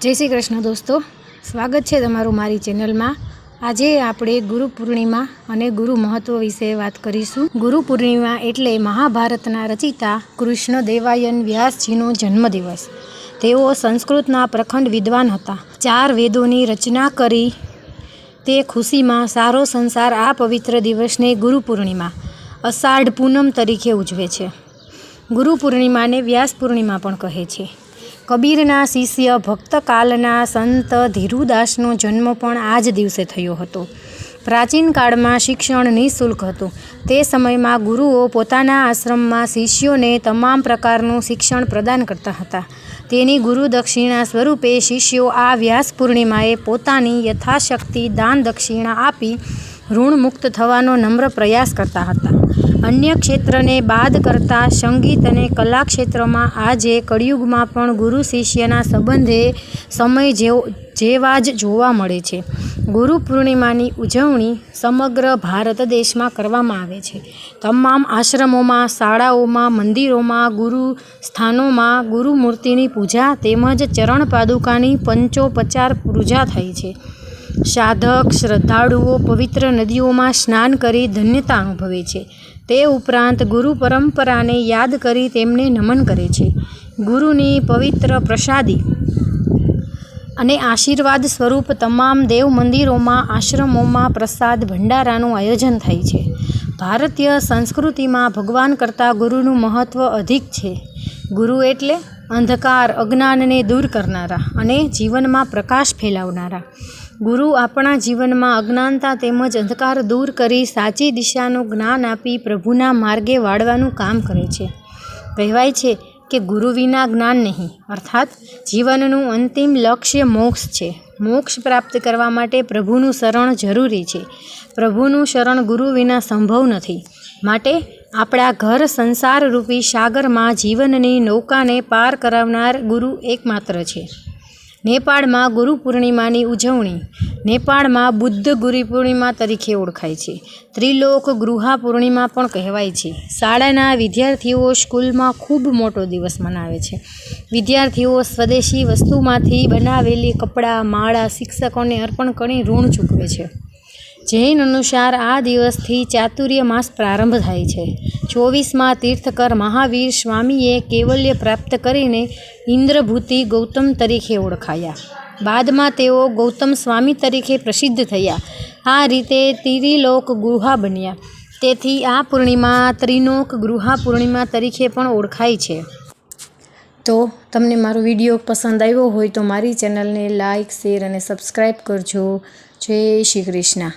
जय श्री कृष्ण दोस्तों, स्वागत है तमारू मारी चेनल में। आज આપણે ગુરુ પૂર્ણિમા અને ગુરુ મહત્વ વિશે વાત કરીશું। ગુરુ પૂર્ણિમા એટલે મહાભારતના રચિતા કૃષ્ણદેવરાયન વ્યાસજીનો જન્મદિવસ। તેઓ સંસ્કૃતના પ્રખંડ વિદ્વાન હતા। 4 વેદોની રચના કરી તે ખુશીમાં સારો સંસાર આ પવિત્ર દિવસને ગુરુ પૂર્ણિમા અષાઢ પૂનમ તરીકે ઉજવે છે। ગુરુ પૂર્ણિમાને વ્યાસ પૂર્ણિમા પણ કહે છે। કબીરના શિષ્ય ભક્તકાલના સંત ધીરુદાસનો જન્મ પણ આ જ દિવસે થયો હતો। પ્રાચીન કાળમાં શિક્ષણ નિઃશુલ્ક હતું। તે સમયમાં ગુરુઓ પોતાના આશ્રમમાં શિષ્યોને તમામ પ્રકારનું શિક્ષણ પ્રદાન કરતા હતા। તેની ગુરુ દક્ષિણા સ્વરૂપે શિષ્યો આ વ્યાસ પૂર્ણિમાએ પોતાની યથાશક્તિ દાન દક્ષિણા આપી ઋણમુક્ત થવાનો નમ્ર પ્રયાસ કરતા હતા। અન્ય ક્ષેત્રને બાદ કરતાં સંગીત અને કલા ક્ષેત્રમાં આજે કળિયુગમાં પણ ગુરુ શિષ્યના સંબંધે સમય જેવા જ જોવા મળે છે। ગુરુ પૂર્ણિમાની ઉજવણી સમગ્ર ભારત દેશમાં કરવામાં આવે છે। તમામ આશ્રમોમાં, શાળાઓમાં, મંદિરોમાં, ગુરુ સ્થાનોમાં ગુરુ મૂર્તિની પૂજા તેમજ ચરણ પાદુકાની પંચોપચાર પૂજા થાય છે। સાધક શ્રદ્ધાળુઓ પવિત્ર નદીઓમાં સ્નાન કરી ધન્યતા અનુભવે છે। તે ઉપરાંત ગુરુ પરંપરાને યાદ કરી તેમને નમન કરે છે। ગુરુની પવિત્ર પ્રસાદી અને આશીર્વાદ સ્વરૂપ તમામ દેવ મંદિરોમાં, આશ્રમોમાં પ્રસાદ ભંડારાનું આયોજન થાય છે। ભારતીય સંસ્કૃતિમાં ભગવાન કરતાં ગુરુનું મહત્ત્વ અધિક છે। ગુરુ એટલે અંધકાર અજ્ઞાનને દૂર કરનારા અને જીવનમાં પ્રકાશ ફેલાવનારા। ગુરુ આપણા જીવનમાં અજ્ઞાનતા તેમજ અંધકાર દૂર કરી સાચી દિશાનું જ્ઞાન આપી પ્રભુના માર્ગે વાળવાનું કામ કરે છે। કહેવાય છે કે ગુરુ વિના જ્ઞાન નહીં, અર્થાત જીવનનું અંતિમ લક્ષ્ય મોક્ષ છે। મોક્ષ પ્રાપ્ત કરવા માટે પ્રભુનું શરણ જરૂરી છે। પ્રભુનું શરણ ગુરુ વિના સંભવ નથી। માટે આપણા ઘર સંસાર રૂપી સાગરમાં જીવનની નૌકાને પાર કરાવનાર ગુરુ એકમાત્ર છે। નેપાળમાં ગુરુ પૂર્ણિમાની ઉજવણી નેપાળમાં બુદ્ધ ગુરુ પૂર્ણિમા તરીકે ઓળખાય છે। ત્રિલોક ગૃહા પૂર્ણિમા પણ કહેવાય છે। શાળાના વિદ્યાર્થીઓ સ્કૂલમાં ખૂબ મોટો દિવસ મનાવે છે। વિદ્યાર્થીઓ સ્વદેશી વસ્તુમાંથી બનાવેલી કપડાં, માળા શિક્ષકોને અર્પણ કરી ઋણ ચૂકવે છે। જૈન અનુસાર આ દિવસથી ચાતુર્ય માસ પ્રારંભ થાય છે। 24મા તીર્થકર મહાવીર સ્વામીએ કૈવલ્ય પ્રાપ્ત કરીને ઇન્દ્રભૂતિ ગૌતમ તરીકે ઓળખાયા। બાદમાં તેઓ ગૌતમ સ્વામી તરીકે પ્રસિદ્ધ થયા। આ રીતે ત્રિલોક ગૃહા બન્યા। તેથી આ પૂર્ણિમા ત્રિલોક ગૃહા પૂર્ણિમા તરીકે પણ ઓળખાય છે। તો તમને મારો વિડીયો પસંદ આવ્યો હોય તો મારી ચેનલને લાઇક, શેર અને સબસ્ક્રાઈબ કરજો। જય શ્રી કૃષ્ણ।